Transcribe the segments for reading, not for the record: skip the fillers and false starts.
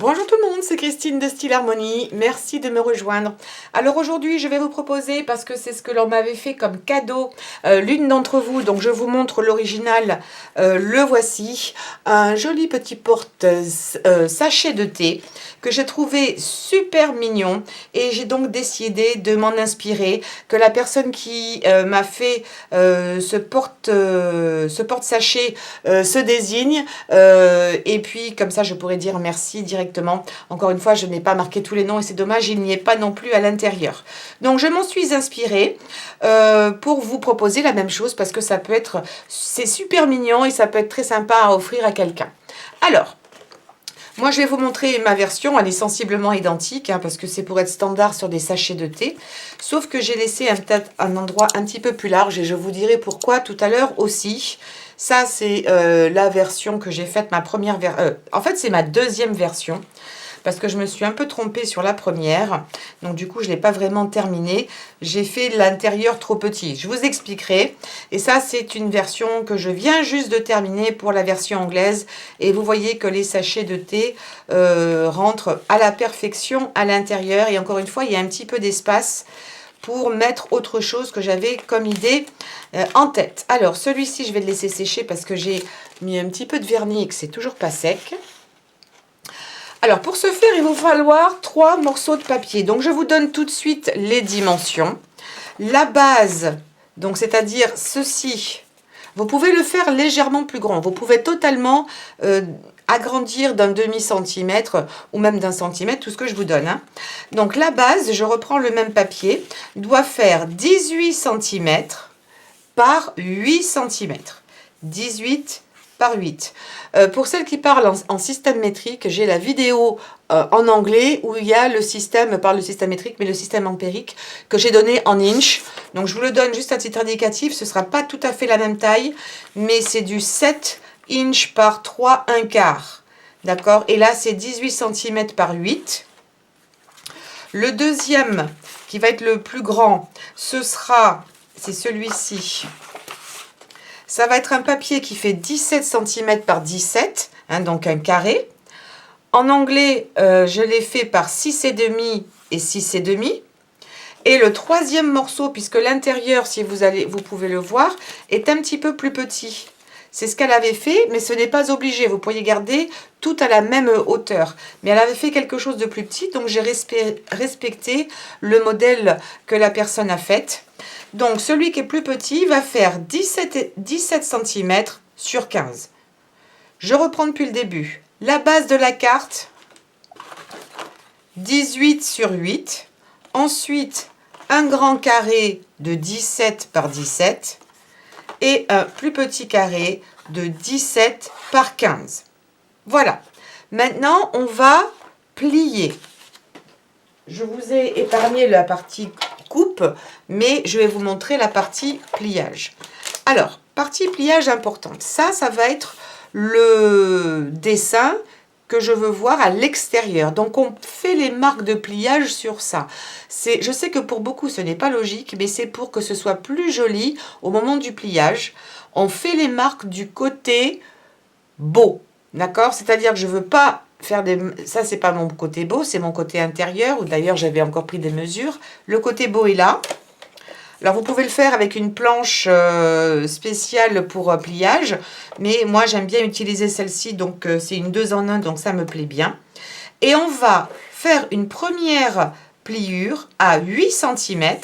Bonjour tout le monde, c'est Christine de Style Harmonie, merci de me rejoindre. Alors aujourd'hui je vais vous proposer, parce que c'est ce que l'on m'avait fait comme cadeau, l'une d'entre vous, donc je vous montre l'original, le voici, un joli petit porte-sachet de thé que j'ai trouvé super mignon et j'ai donc décidé de m'en inspirer, que la personne qui m'a fait ce porte-sachet se désigne et puis comme ça je pourrais dire merci directement. Encore une fois, je n'ai pas marqué tous les noms et c'est dommage, il n'y est pas non plus à l'intérieur. Donc je m'en suis inspirée pour vous proposer la même chose parce que ça peut être, c'est super mignon et ça peut être très sympa à offrir à quelqu'un. Alors, moi je vais vous montrer ma version, elle est sensiblement identique hein, parce que c'est pour être standard sur des sachets de thé, sauf que j'ai laissé un endroit un petit peu plus large et je vous dirai pourquoi tout à l'heure aussi. Ça c'est la version que j'ai faite, ma première version, en fait c'est ma deuxième version, parce que je me suis un peu trompée sur la première, donc du coup je ne l'ai pas vraiment terminée, j'ai fait l'intérieur trop petit, je vous expliquerai, et ça c'est une version que je viens juste de terminer pour la version anglaise, et vous voyez que les sachets de thé rentrent à la perfection à l'intérieur, et encore une fois il y a un petit peu d'espace pour mettre autre chose que j'avais comme idée en tête. Alors celui-ci je vais le laisser sécher parce que j'ai mis un petit peu de vernis et que c'est toujours pas sec. Alors pour ce faire il va vous falloir 3 morceaux de papier, donc je vous donne tout de suite les dimensions. La base, donc c'est-à-dire ceci, vous pouvez le faire légèrement plus grand, vous pouvez totalement agrandir d'un demi-centimètre ou même d'un centimètre, tout ce que je vous donne. Hein. Donc la base, je reprends le même papier, doit faire 18 cm par 8 cm. 18 par 8. Pour celles qui parlent en système métrique, j'ai la vidéo en anglais où il y a le système, par le système métrique, mais le système ampérique que j'ai donné en inch. Donc je vous le donne juste à titre indicatif, ce ne sera pas tout à fait la même taille, mais c'est du 7 inch par 3 1/4. D'accord? Et là, c'est 18 cm par 8. Le deuxième, qui va être le plus grand, ce sera, c'est celui-ci. Ça va être un papier qui fait 17 cm par 17, hein, donc un carré. En anglais, je l'ai fait par 6,5 et 6,5. Et le troisième morceau, puisque l'intérieur, si vous pouvez le voir, est un petit peu plus petit. C'est ce qu'elle avait fait, mais ce n'est pas obligé. Vous pourriez garder tout à la même hauteur. Mais elle avait fait quelque chose de plus petit, donc j'ai respecté le modèle que la personne a fait. Donc celui qui est plus petit va faire 17 cm sur 15. Je reprends depuis le début. La base de la carte, 18 sur 8. Ensuite, un grand carré de 17 par 17 et un plus petit carré de 17 par 15. Voilà. Maintenant, on va plier. Je vous ai épargné la partie coupe, mais je vais vous montrer la partie pliage. Alors, partie pliage importante. Ça va être le dessin que je veux voir à l'extérieur. Donc, on fait les marques de pliage sur ça. Je sais que pour beaucoup, ce n'est pas logique, mais c'est pour que ce soit plus joli au moment du pliage. On fait les marques du côté beau, d'accord? C'est-à-dire que je ne veux pas faire des... Ça, c'est pas mon côté beau, c'est mon côté intérieur, où d'ailleurs, j'avais encore pris des mesures. Le côté beau est là. Alors, vous pouvez le faire avec une planche spéciale pour pliage, mais moi, j'aime bien utiliser celle-ci, donc c'est une 2 en 1, donc ça me plaît bien. Et on va faire une première pliure à 8 cm.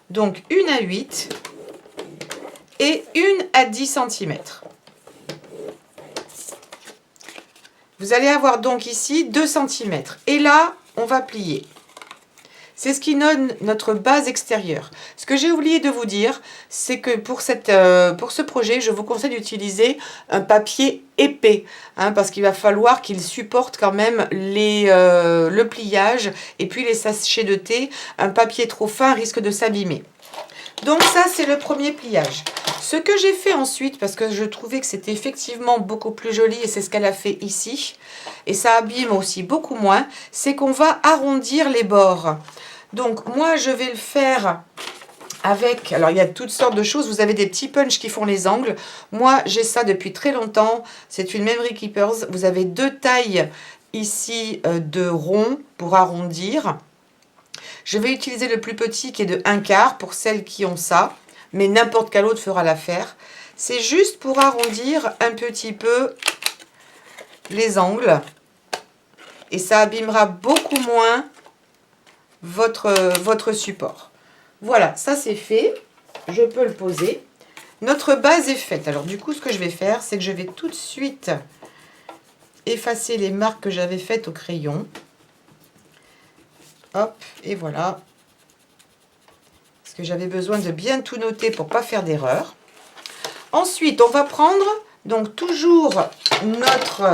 Donc, une à 8 et une à 10 cm. Vous allez avoir donc ici 2 cm. Et là, on va plier. C'est ce qui donne notre base extérieure. Ce que j'ai oublié de vous dire, c'est que pour ce projet, je vous conseille d'utiliser un papier épais, hein, parce qu'il va falloir qu'il supporte quand même le pliage et puis les sachets de thé. Un papier trop fin risque de s'abîmer. Donc ça, c'est le premier pliage. Ce que j'ai fait ensuite, parce que je trouvais que c'était effectivement beaucoup plus joli, et c'est ce qu'elle a fait ici, et ça abîme aussi beaucoup moins, c'est qu'on va arrondir les bords. Donc moi, je vais le faire avec, alors il y a toutes sortes de choses, vous avez des petits punch qui font les angles. Moi, j'ai ça depuis très longtemps. C'est une Memory Keepers. Vous avez deux tailles ici de rond pour arrondir. Je vais utiliser le plus petit qui est de 1/4 pour celles qui ont ça, mais n'importe quel autre fera l'affaire. C'est juste pour arrondir un petit peu les angles et ça abîmera beaucoup moins votre support. Voilà, ça c'est fait. Je peux le poser. Notre base est faite. Alors du coup, ce que je vais faire, c'est que je vais tout de suite effacer les marques que j'avais faites au crayon. Hop, et voilà. Parce que j'avais besoin de bien tout noter pour pas faire d'erreur. Ensuite, on va prendre, donc toujours notre...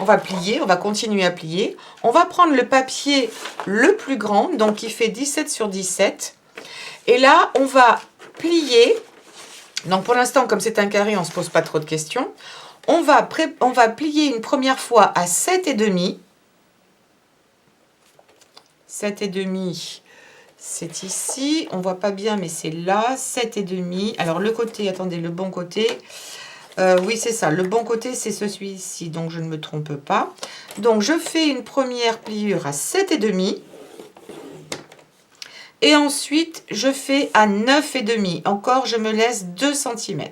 On va plier, on va continuer à plier. On va prendre le papier le plus grand, donc qui fait 17 sur 17. Et là, on va plier. Donc pour l'instant, comme c'est un carré, on ne se pose pas trop de questions. On va plier une première fois à 7,5. 7,5, c'est ici. On ne voit pas bien, mais c'est là. 7,5. Alors le côté, attendez, le bon côté... oui, c'est ça. Le bon côté, c'est celui-ci, donc je ne me trompe pas. Donc, je fais une première pliure à 7,5. Et ensuite, je fais à 9,5. Encore, je me laisse 2 cm.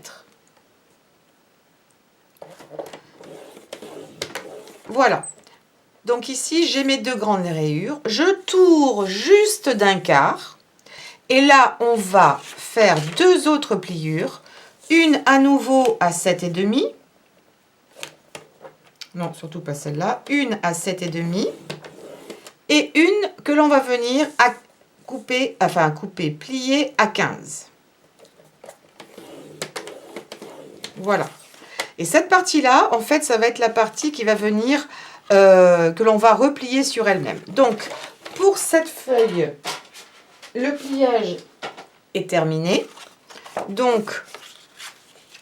Voilà. Donc ici, j'ai mes deux grandes rayures. Je tourne juste d'1/4. Et là, on va faire deux autres pliures. Une à nouveau à 7,5. Non, surtout pas celle-là. Une à 7,5. Et une que l'on va venir à couper, plier à 15. Voilà. Et cette partie-là, en fait, ça va être la partie qui va venir, que l'on va replier sur elle-même. Donc, pour cette feuille, le pliage est terminé. Donc,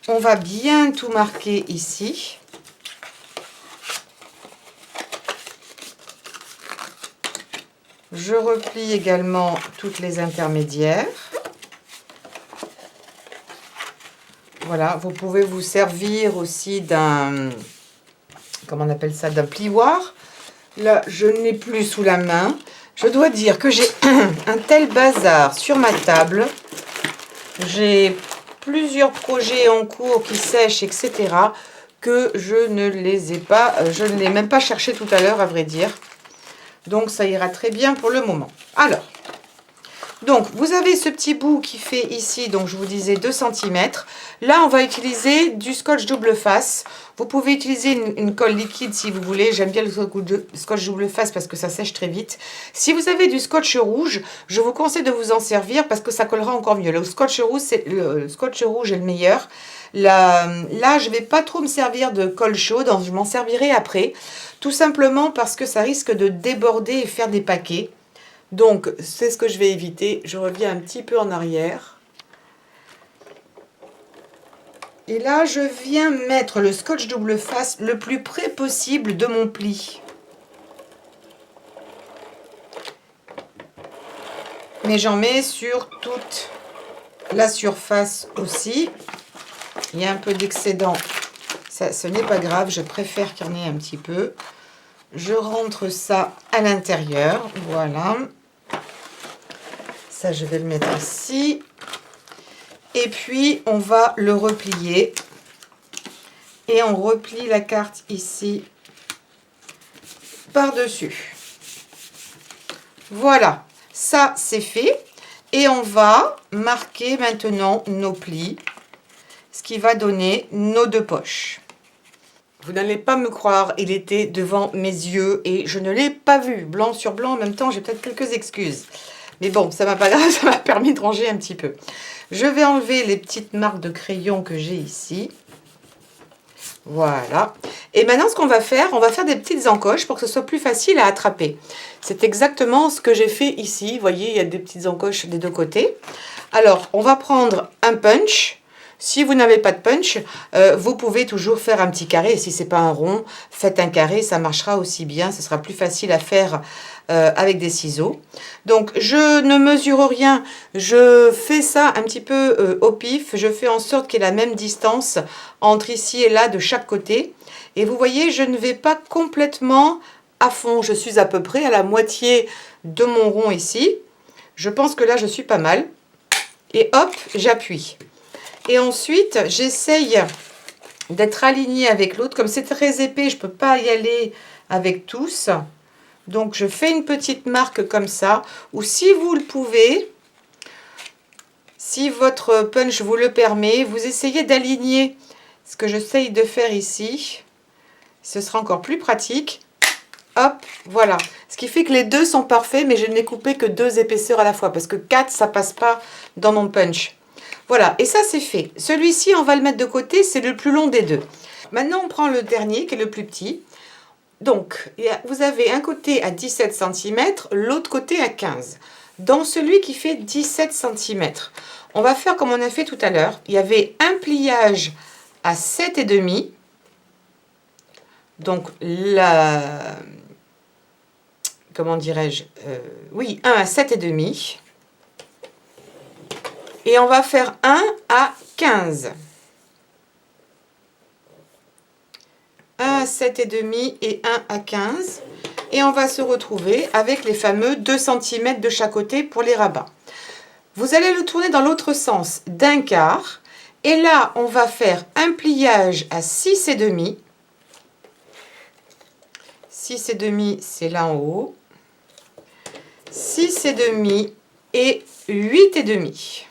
on va bien tout marquer ici. Je replie également toutes les intermédiaires. Voilà, vous pouvez vous servir aussi d'un, comment on appelle ça, d'un plioir. Là, je n'ai plus sous la main. Je dois dire que j'ai un tel bazar sur ma table. J'ai plusieurs projets en cours qui sèchent, etc. que je ne les ai pas, je ne les ai même pas cherché tout à l'heure, à vrai dire. Donc, ça ira très bien pour le moment. Alors, donc, vous avez ce petit bout qui fait ici, donc je vous disais 2 cm. Là, on va utiliser du scotch double face. Vous pouvez utiliser une colle liquide si vous voulez. J'aime bien le scotch double face parce que ça sèche très vite. Si vous avez du scotch rouge, je vous conseille de vous en servir parce que ça collera encore mieux. Le scotch rouge est le meilleur. Là, je ne vais pas trop me servir de colle chaude, donc je m'en servirai après. Tout simplement parce que ça risque de déborder et faire des paquets. Donc, c'est ce que je vais éviter. Je reviens un petit peu en arrière. Et là, je viens mettre le scotch double face le plus près possible de mon pli. Mais j'en mets sur toute la surface aussi. Il y a un peu d'excédent. Ce n'est pas grave, je préfère qu'il y en ait un petit peu. Je rentre ça à l'intérieur. Voilà. Ça, je vais le mettre ici. Et puis, on va le replier. Et on replie la carte ici par-dessus. Voilà. Ça, c'est fait. Et on va marquer maintenant nos plis. Ce qui va donner nos deux poches. Vous n'allez pas me croire, il était devant mes yeux et je ne l'ai pas vu. Blanc sur blanc, en même temps, j'ai peut-être quelques excuses. Mais bon, ça m'a pas grave, ça m'a permis de ranger un petit peu. Je vais enlever les petites marques de crayon que j'ai ici. Voilà. Et maintenant, ce qu'on va faire, on va faire des petites encoches pour que ce soit plus facile à attraper. C'est exactement ce que j'ai fait ici. Vous voyez, il y a des petites encoches des deux côtés. Alors, on va prendre un punch. Si vous n'avez pas de punch, vous pouvez toujours faire un petit carré. Et si c'est pas un rond, faites un carré, ça marchera aussi bien. Ce sera plus facile à faire avec des ciseaux. Donc, je ne mesure rien. Je fais ça un petit peu au pif. Je fais en sorte qu'il y ait la même distance entre ici et là de chaque côté. Et vous voyez, je ne vais pas complètement à fond. Je suis à peu près à la moitié de mon rond ici. Je pense que là, je suis pas mal. Et hop, j'appuie. Et ensuite, j'essaye d'être alignée avec l'autre. Comme c'est très épais, je ne peux pas y aller avec tous. Donc, je fais une petite marque comme ça. Ou si vous le pouvez, si votre punch vous le permet, vous essayez d'aligner ce que j'essaye de faire ici. Ce sera encore plus pratique. Hop, voilà. Ce qui fait que les deux sont parfaits, mais je n'ai coupé que 2 épaisseurs à la fois. Parce que 4, ça passe pas dans mon punch. Voilà, et ça c'est fait. Celui-ci, on va le mettre de côté, c'est le plus long des deux. Maintenant, on prend le dernier, qui est le plus petit. Donc, vous avez un côté à 17 cm, l'autre côté à 15. Dans celui qui fait 17 cm, on va faire comme on a fait tout à l'heure. Il y avait un pliage à 7,5. Donc, comment dirais-je, oui, 1 à 7,5. Et on va faire 1 à 15. 1 à 7,5 et 1 à 15. Et on va se retrouver avec les fameux 2 cm de chaque côté pour les rabats. Vous allez le tourner dans l'autre sens d'un quart. Et là, on va faire un pliage à 6,5. 6,5, c'est là en haut. 6,5 et 8,5.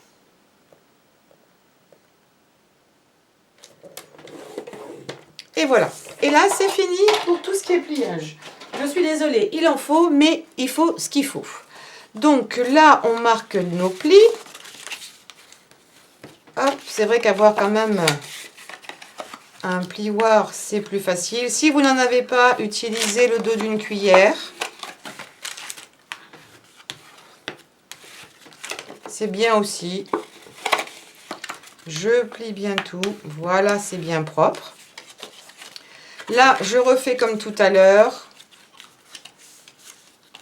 Et voilà. Et là, c'est fini pour tout ce qui est pliage. Je suis désolée, il en faut, mais il faut ce qu'il faut. Donc là, on marque nos plis. Hop, c'est vrai qu'avoir quand même un plioir, c'est plus facile. Si vous n'en avez pas, utilisez le dos d'une cuillère. C'est bien aussi. Je plie bien tout. Voilà, c'est bien propre. Là, je refais comme tout à l'heure.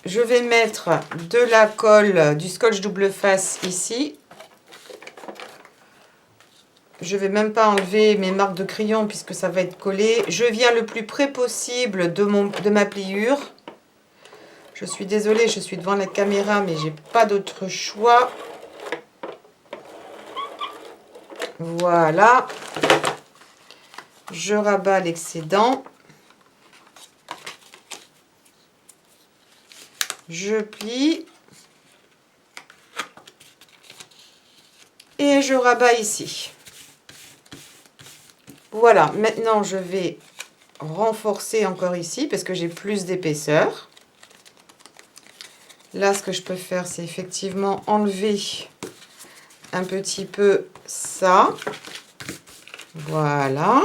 Je vais mettre de la colle, du scotch double face ici. Je ne vais même pas enlever mes marques de crayon puisque ça va être collé. Je viens le plus près possible de ma pliure. Je suis désolée, je suis devant la caméra, mais j'ai pas d'autre choix. Voilà. Je rabats l'excédent. Je plie. Et je rabats ici. Voilà, maintenant je vais renforcer encore ici parce que j'ai plus d'épaisseur. Là, ce que je peux faire, c'est effectivement enlever un petit peu ça. Voilà.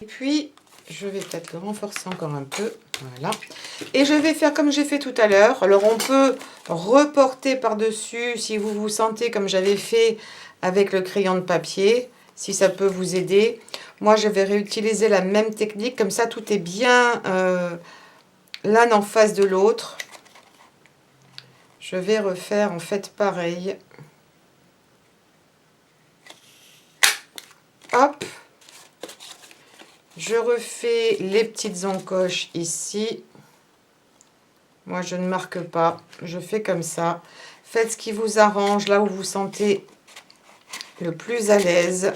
Et puis, je vais peut-être le renforcer encore un peu. Voilà. Et je vais faire comme j'ai fait tout à l'heure. Alors, on peut reporter par-dessus si vous vous sentez comme j'avais fait avec le crayon de papier, si ça peut vous aider. Moi, je vais réutiliser la même technique. Comme ça, tout est bien l'un en face de l'autre. Je vais refaire en fait pareil. Hop. Je refais les petites encoches ici. Moi, je ne marque pas. Je fais comme ça. Faites ce qui vous arrange, là où vous vous sentez le plus à l'aise.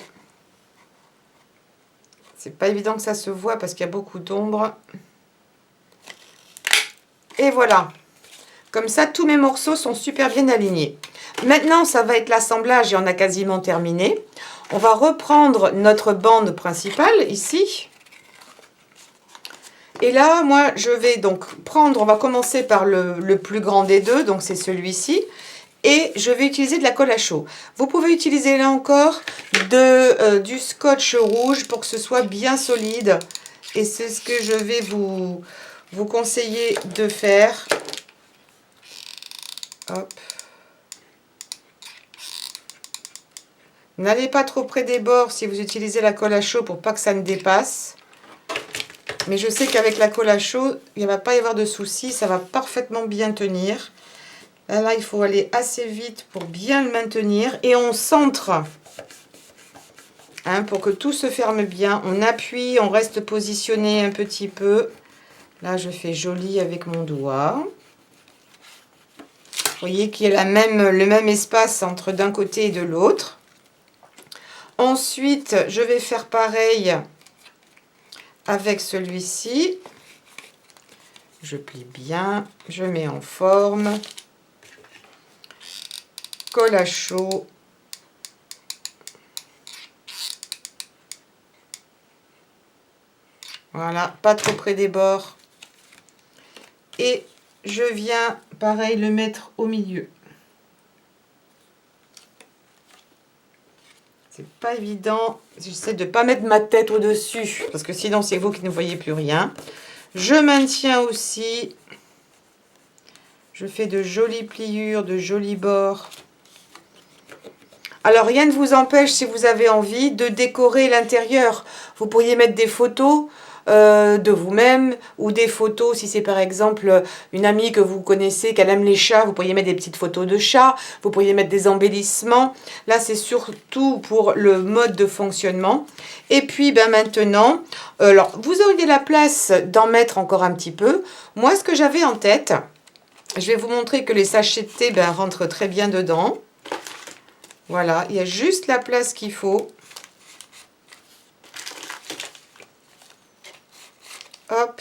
C'est pas évident que ça se voit parce qu'il y a beaucoup d'ombre. Et voilà. Comme ça, tous mes morceaux sont super bien alignés. Maintenant, ça va être l'assemblage et on a quasiment terminé. On va reprendre notre bande principale ici. Et là, moi, je vais donc prendre, on va commencer par le plus grand des deux, donc c'est celui-ci. Et je vais utiliser de la colle à chaud. Vous pouvez utiliser là encore du scotch rouge pour que ce soit bien solide. Et c'est ce que je vais vous conseiller de faire. Hop. N'allez pas trop près des bords si vous utilisez la colle à chaud pour pas que ça ne dépasse. Mais je sais qu'avec la colle à chaud, il ne va pas y avoir de soucis, ça va parfaitement bien tenir. Là, il faut aller assez vite pour bien le maintenir. Et on centre, hein, pour que tout se ferme bien. On appuie, on reste positionné un petit peu. Là, je fais joli avec mon doigt. Vous voyez qu'il y a le même espace entre d'un côté et de l'autre. Ensuite, je vais faire pareil avec celui-ci. Je plie bien, je mets en forme. Colle à chaud. Voilà, pas trop près des bords. Et je viens, pareil, le mettre au milieu. C'est pas évident. J'essaie de ne pas mettre ma tête au-dessus, parce que sinon c'est vous qui ne voyez plus rien. Je maintiens aussi. Je fais de jolies pliures, de jolis bords. Alors, rien ne vous empêche, si vous avez envie, de décorer l'intérieur. Vous pourriez mettre des photos de vous-même ou des photos, si c'est par exemple une amie que vous connaissez, qu'elle aime les chats, vous pourriez mettre des petites photos de chats, vous pourriez mettre des embellissements. Là, c'est surtout pour le mode de fonctionnement. Et puis, ben maintenant, alors, vous auriez la place d'en mettre encore un petit peu. Moi, ce que j'avais en tête, je vais vous montrer que les sachets de thé rentrent très bien dedans. Voilà, il y a juste la place qu'il faut. Hop.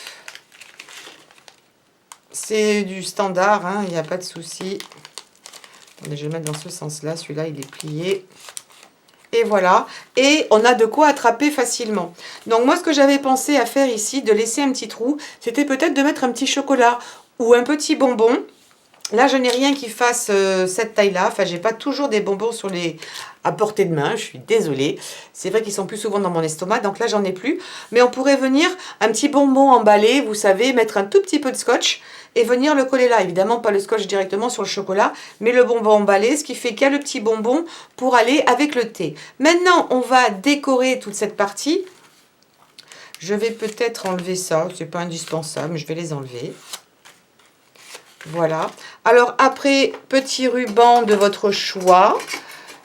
C'est du standard, hein, il n'y a pas de souci. Attendez, je vais le mettre dans ce sens-là. Celui-là, il est plié. Et voilà. Et on a de quoi attraper facilement. Donc, moi, ce que j'avais pensé à faire ici, de laisser un petit trou, c'était peut-être de mettre un petit chocolat ou un petit bonbon. Là, je n'ai rien qui fasse cette taille-là. Enfin, j'ai pas toujours des bonbons à portée de main. Je suis désolée. C'est vrai qu'ils sont plus souvent dans mon estomac. Donc là, j'en ai plus. Mais on pourrait venir un petit bonbon emballé, vous savez, mettre un tout petit peu de scotch et venir le coller là. Évidemment, pas le scotch directement sur le chocolat, mais le bonbon emballé, ce qui fait qu'il y a le petit bonbon pour aller avec le thé. Maintenant, on va décorer toute cette partie. Je vais peut-être enlever ça. C'est pas indispensable, mais je vais les enlever. Voilà. Alors après, petit ruban de votre choix.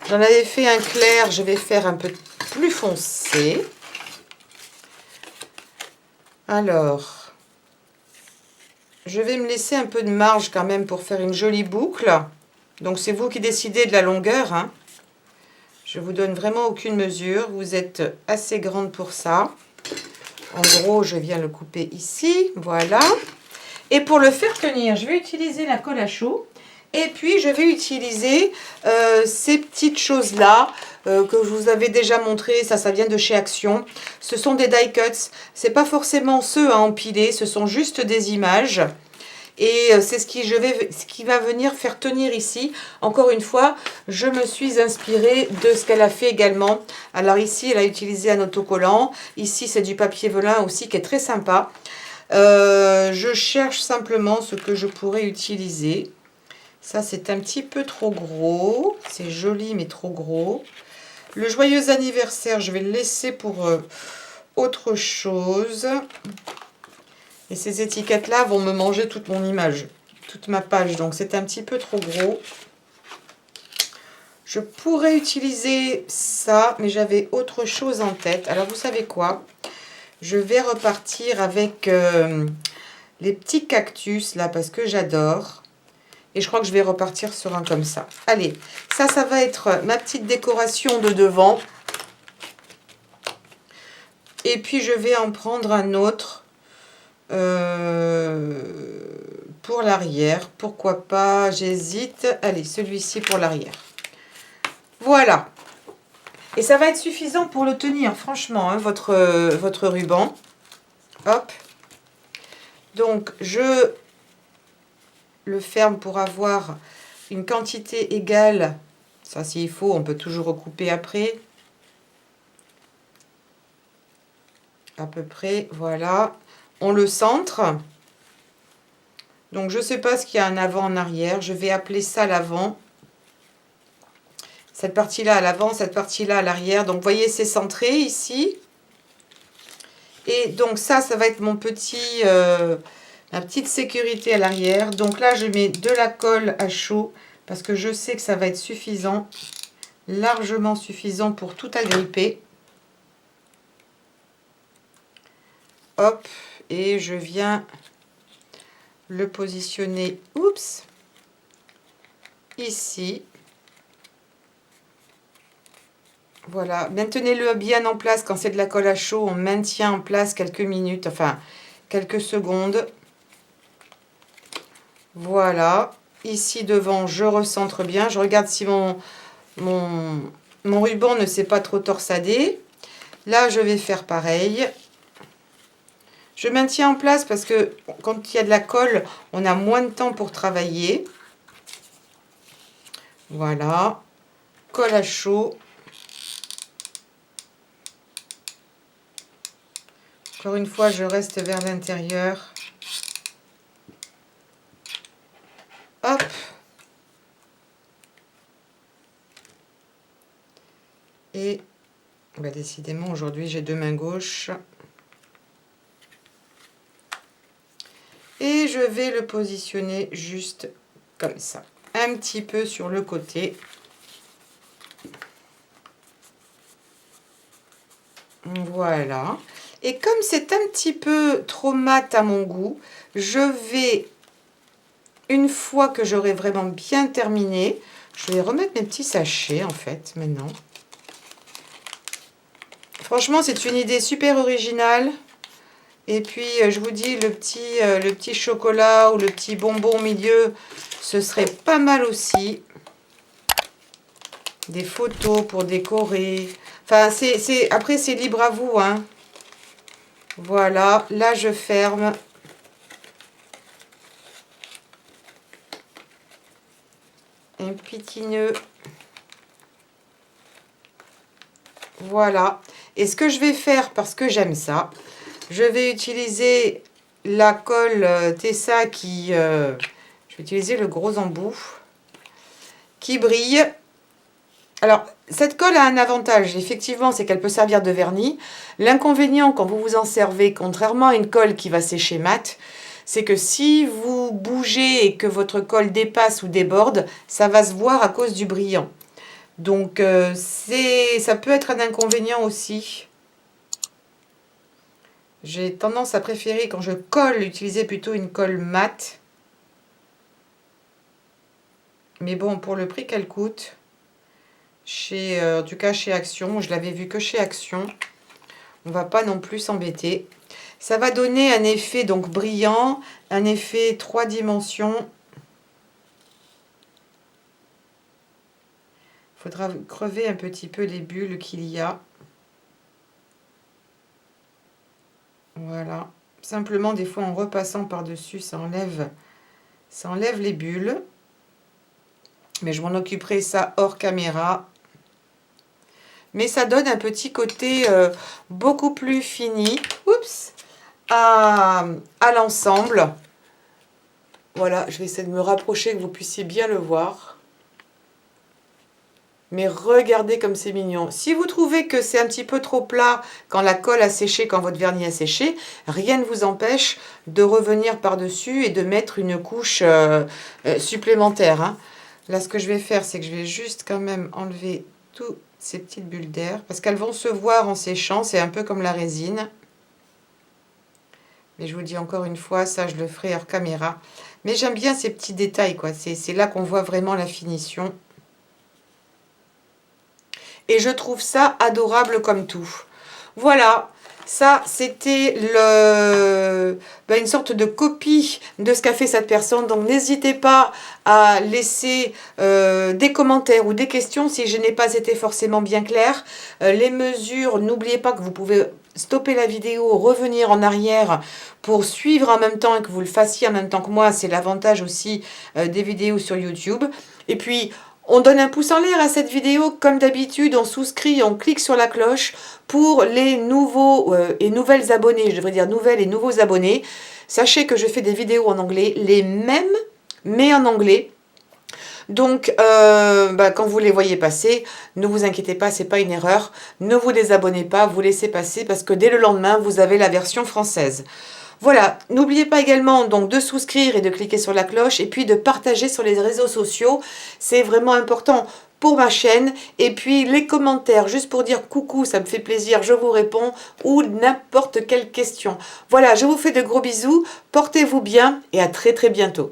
J'en avais fait un clair, je vais faire un peu plus foncé. Alors, je vais me laisser un peu de marge quand même pour faire une jolie boucle. Donc c'est vous qui décidez de la longueur, hein. Je vous donne vraiment aucune mesure. Vous êtes assez grande pour ça. En gros, je viens le couper ici. Voilà. Et pour le faire tenir, je vais utiliser la colle à chaud. Et puis, je vais utiliser ces petites choses-là que je vous avais déjà montré. Ça vient de chez Action. Ce sont des die cuts. Ce n'est pas forcément ceux à empiler. Ce sont juste des images. Et c'est ce qui va venir faire tenir ici. Encore une fois, je me suis inspirée de ce qu'elle a fait également. Alors ici, elle a utilisé un autocollant. Ici, c'est du papier velin aussi qui est très sympa. Je cherche simplement ce que je pourrais utiliser. Ça, c'est un petit peu trop gros. C'est joli, mais trop gros. Le joyeux anniversaire, je vais le laisser pour autre chose. Et ces étiquettes-là vont me manger toute mon image, toute ma page. Donc, c'est un petit peu trop gros. Je pourrais utiliser ça, mais j'avais autre chose en tête. Alors, vous savez quoi ? Je vais repartir avec les petits cactus, là, parce que j'adore. Et je crois que je vais repartir sur un comme ça. Allez, ça va être ma petite décoration de devant. Et puis, je vais en prendre un autre pour l'arrière. Pourquoi pas, j'hésite. Allez, celui-ci pour l'arrière. Voilà. Et ça va être suffisant pour le tenir, franchement, hein, votre ruban. Hop. Donc, je le ferme pour avoir une quantité égale. Ça, s'il faut, on peut toujours recouper après. À peu près, voilà. On le centre. Donc, je ne sais pas ce qu'il y a en avant, en arrière. Je vais appeler ça l'avant. Cette partie-là à l'avant, cette partie-là à l'arrière. Donc, vous voyez, c'est centré ici. Et donc, ça va être mon petit, ma petite sécurité à l'arrière. Donc là, je mets de la colle à chaud parce que je sais que ça va être suffisant, largement suffisant pour tout agripper. Hop, et je viens le positionner, oups, ici. Voilà, maintenez-le bien en place quand c'est de la colle à chaud. On maintient en place quelques minutes, enfin quelques secondes. Voilà, ici devant, je recentre bien. Je regarde si mon ruban ne s'est pas trop torsadé. Là, je vais faire pareil. Je maintiens en place parce que quand il y a de la colle, on a moins de temps pour travailler. Voilà, colle à chaud. Encore une fois, je reste vers l'intérieur. Hop. Et bah, décidément, aujourd'hui, j'ai deux mains gauches. Et je vais le positionner juste comme ça. Un petit peu sur le côté. Voilà. Et comme c'est un petit peu trop mat à mon goût, je vais, une fois que j'aurai vraiment bien terminé, je vais remettre mes petits sachets en fait maintenant. Franchement, c'est une idée super originale. Et puis, je vous dis, le petit chocolat ou le petit bonbon au milieu, ce serait pas mal aussi. Des photos pour décorer. Enfin, après, c'est libre à vous, hein. Voilà, là, je ferme. Un petit nœud. Voilà. Et ce que je vais faire, parce que j'aime ça, je vais utiliser la colle Tessa qui... je vais utiliser le gros embout qui brille. Alors, cette colle a un avantage, effectivement, c'est qu'elle peut servir de vernis. L'inconvénient, quand vous vous en servez, contrairement à une colle qui va sécher mat, c'est que si vous bougez et que votre colle dépasse ou déborde, ça va se voir à cause du brillant. Donc, ça peut être un inconvénient aussi. J'ai tendance à préférer, quand je colle, utiliser plutôt une colle mat. Mais bon, pour le prix qu'elle coûte... en tout cas chez Action, je l'avais vu que chez Action, on va pas non plus s'embêter. Ça va donner un effet donc brillant, un effet 3 dimensions. Il faudra crever un petit peu les bulles qu'il y a. Voilà, simplement des fois en repassant par-dessus, ça enlève les bulles. Mais je m'en occuperai ça hors caméra. Mais ça donne un petit côté beaucoup plus fini, oups, à l'ensemble. Voilà, je vais essayer de me rapprocher, que vous puissiez bien le voir. Mais regardez comme c'est mignon. Si vous trouvez que c'est un petit peu trop plat quand la colle a séché, quand votre vernis a séché, rien ne vous empêche de revenir par-dessus et de mettre une couche supplémentaire, hein. Là, ce que je vais faire, c'est que je vais juste quand même enlever tout ces petites bulles d'air, parce qu'elles vont se voir en séchant, c'est un peu comme la résine. Mais je vous dis encore une fois, ça je le ferai hors caméra. Mais j'aime bien ces petits détails, quoi. C'est là qu'on voit vraiment la finition. Et je trouve ça adorable comme tout. Voilà, ça c'était une sorte de copie de ce qu'a fait cette personne. Donc n'hésitez pas à laisser des commentaires ou des questions si je n'ai pas été forcément bien claire. Les mesures, n'oubliez pas que vous pouvez stopper la vidéo, revenir en arrière pour suivre en même temps et que vous le fassiez en même temps que moi. C'est l'avantage aussi des vidéos sur YouTube. Et puis... on donne un pouce en l'air à cette vidéo, comme d'habitude, on souscrit, on clique sur la cloche pour les nouveaux et nouvelles abonnés, je devrais dire nouvelles et nouveaux abonnés. Sachez que je fais des vidéos en anglais, les mêmes, mais en anglais. Donc, quand vous les voyez passer, ne vous inquiétez pas, c'est pas une erreur. Ne vous désabonnez pas, vous laissez passer parce que dès le lendemain, vous avez la version française. Voilà, n'oubliez pas également donc de souscrire et de cliquer sur la cloche et puis de partager sur les réseaux sociaux. C'est vraiment important pour ma chaîne. Et puis les commentaires, juste pour dire coucou, ça me fait plaisir, je vous réponds, ou n'importe quelle question. Voilà, je vous fais de gros bisous, portez-vous bien et à très très bientôt.